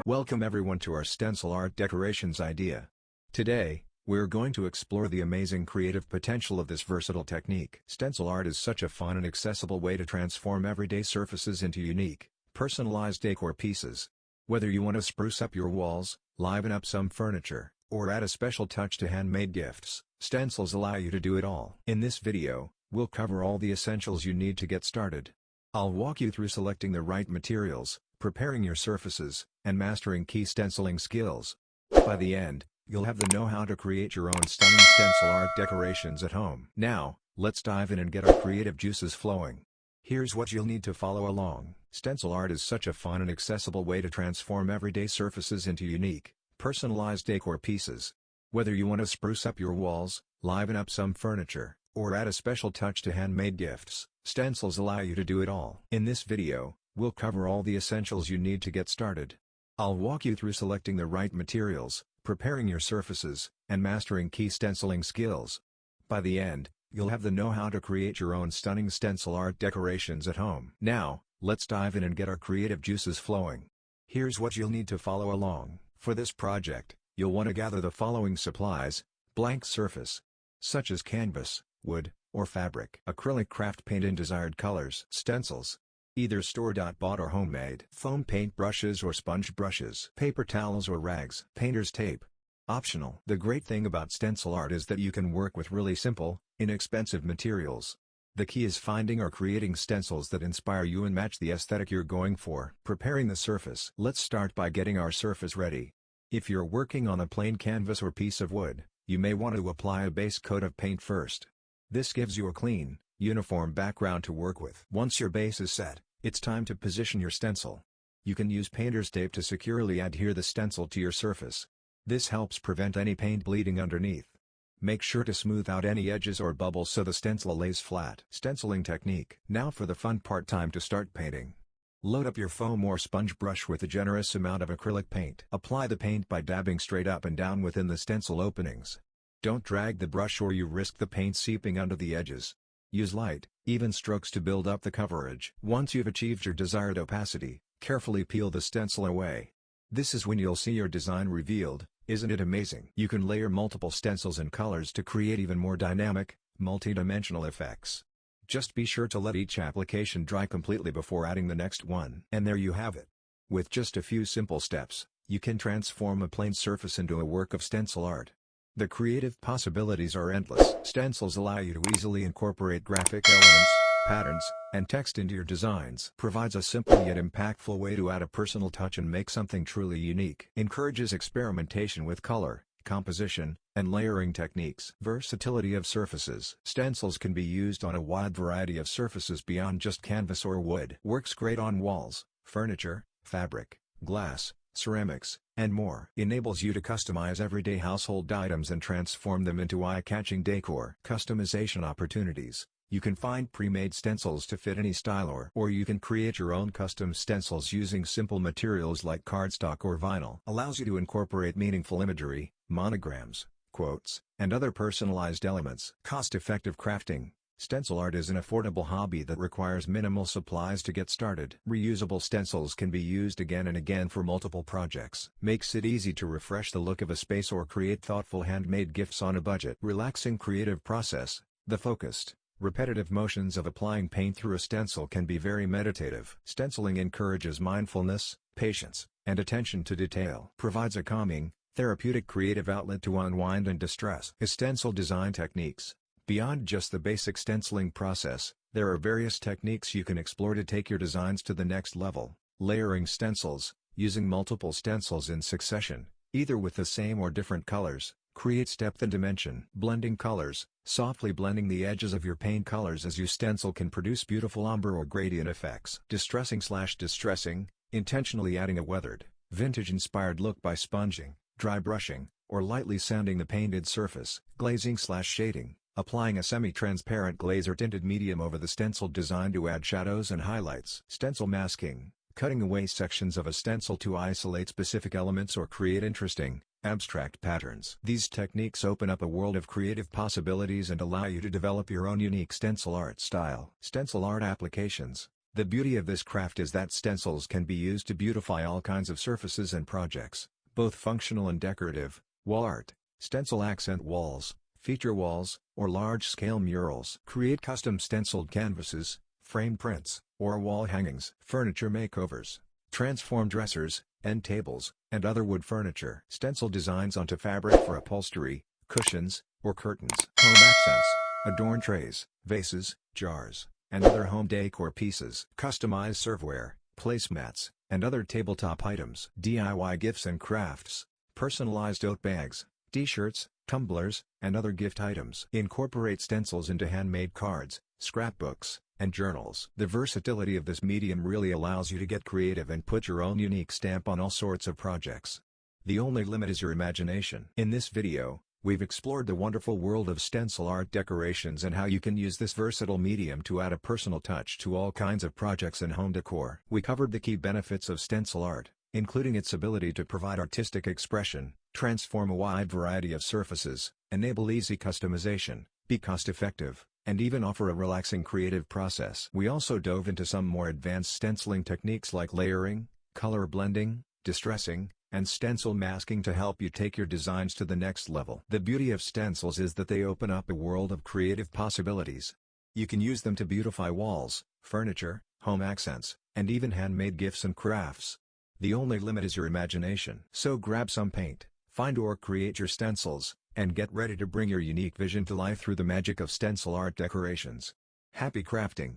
Welcome everyone to our Stencil Art Decorations idea. Today, we're going to explore the amazing creative potential of this versatile technique. Stencil art is such a fun and accessible way to transform everyday surfaces into unique, personalized decor pieces. Whether you want to spruce up your walls, liven up some furniture, or add a special touch to handmade gifts, stencils allow you to do it all. In this video, we'll cover all the essentials you need to get started. I'll walk you through selecting the right materials, preparing your surfaces, and mastering key stenciling skills. By the end, you'll have the know-how to create your own stunning stencil art decorations at home. Now, let's dive in and get our creative juices flowing. Here's what you'll need to follow along. Stencil art is such a fun and accessible way to transform everyday surfaces into unique, personalized decor pieces. Whether you want to spruce up your walls, liven up some furniture, or add a special touch to handmade gifts, stencils allow you to do it all. In this video, we'll cover all the essentials you need to get started. I'll walk you through selecting the right materials, preparing your surfaces, and mastering key stenciling skills. By the end, you'll have the know-how to create your own stunning stencil art decorations at home. Now, let's dive in and get our creative juices flowing. Here's what you'll need to follow along. For this project, you'll want to gather the following supplies: blank surface, such as canvas, wood, or fabric; acrylic craft paint in desired colors; stencils, either store-bought or homemade; foam paint brushes or sponge brushes; paper towels or rags; painter's tape. Optional. The great thing about stencil art is that you can work with really simple, inexpensive materials. The key is finding or creating stencils that inspire you and match the aesthetic you're going for. Preparing the surface. Let's start by getting our surface ready. If you're working on a plain canvas or piece of wood, you may want to apply a base coat of paint first. This gives you a clean, uniform background to work with. Once your base is set, it's time to position your stencil. You can use painter's tape to securely adhere the stencil to your surface. This helps prevent any paint bleeding underneath. Make sure to smooth out any edges or bubbles so the stencil lays flat. Stenciling technique. Now for the fun part, time to start painting. Load up your foam or sponge brush with a generous amount of acrylic paint. Apply the paint by dabbing straight up and down within the stencil openings. Don't drag the brush or you risk the paint seeping under the edges. Use light, even strokes to build up the coverage. Once you've achieved your desired opacity, carefully peel the stencil away. This is when you'll see your design revealed. Isn't it amazing? You can layer multiple stencils and colors to create even more dynamic, multi-dimensional effects. Just be sure to let each application dry completely before adding the next one. And there you have it. With just a few simple steps, you can transform a plain surface into a work of stencil art. The creative possibilities are endless. Stencils allow you to easily incorporate graphic elements, patterns, and text into your designs. Provides a simple yet impactful way to add a personal touch and make something truly unique. Encourages experimentation with color, composition, and layering techniques. Versatility of surfaces. Stencils can be used on a wide variety of surfaces beyond just canvas or wood. Works great on walls, furniture, fabric, glass, ceramics, and more. Enables you to customize everyday household items and transform them into eye-catching decor. Customization opportunities. You can find pre-made stencils to fit any style or you can create your own custom stencils using simple materials like cardstock or vinyl. Allows you to incorporate meaningful imagery, monograms, quotes, and other personalized elements. Cost-effective crafting. Stencil art is an affordable hobby that requires minimal supplies to get started. Reusable stencils can be used again and again for multiple projects. Makes it easy to refresh the look of a space or create thoughtful handmade gifts on a budget. Relaxing creative process. The focused, repetitive motions of applying paint through a stencil can be very meditative. Stenciling encourages mindfulness, patience, and attention to detail. Provides a calming, therapeutic creative outlet to unwind and distress. Stencil design techniques. Beyond just the basic stenciling process, there are various techniques you can explore to take your designs to the next level. Layering stencils. Using multiple stencils in succession, either with the same or different colors, creates depth and dimension. Blending colors. Softly blending the edges of your paint colors as you stencil can produce beautiful ombre or gradient effects. Distressing. Intentionally adding a weathered, vintage-inspired look by sponging, dry brushing, or lightly sanding the painted surface. Glazing/shading. applying a semi-transparent glaze or tinted medium over the stencil design to add shadows and highlights. Stencil masking, cutting away sections of a stencil to isolate specific elements or create interesting, abstract patterns. These techniques open up a world of creative possibilities and allow you to develop your own unique stencil art style. Stencil art applications. The beauty of this craft is that stencils can be used to beautify all kinds of surfaces and projects, both functional and decorative. Wall art, stencil accent walls, feature walls, or large-scale murals. Create custom stenciled canvases, frame prints, or wall hangings. Furniture makeovers, transform dressers, end tables, and other wood furniture. Stencil designs onto fabric for upholstery, cushions, or curtains. Home accents, adorn trays, vases, jars, and other home decor pieces. Customize serveware, placemats, and other tabletop items. DIY gifts and crafts, personalized tote bags, t-shirts, tumblers, and other gift items. Incorporate stencils into handmade cards, scrapbooks, and journals. The versatility of this medium really allows you to get creative and put your own unique stamp on all sorts of projects. The only limit is your imagination. In this video, we've explored the wonderful world of stencil art decorations and how you can use this versatile medium to add a personal touch to all kinds of projects and home decor. We covered the key benefits of stencil art, including its ability to provide artistic expression, transform a wide variety of surfaces, enable easy customization, be cost-effective, and even offer a relaxing creative process. We also dove into some more advanced stenciling techniques like layering, color blending, distressing, and stencil masking to help you take your designs to the next level. The beauty of stencils is that they open up a world of creative possibilities. You can use them to beautify walls, furniture, home accents, and even handmade gifts and crafts. The only limit is your imagination. So grab some paint, find or create your stencils, and get ready to bring your unique vision to life through the magic of stencil art decorations. Happy crafting!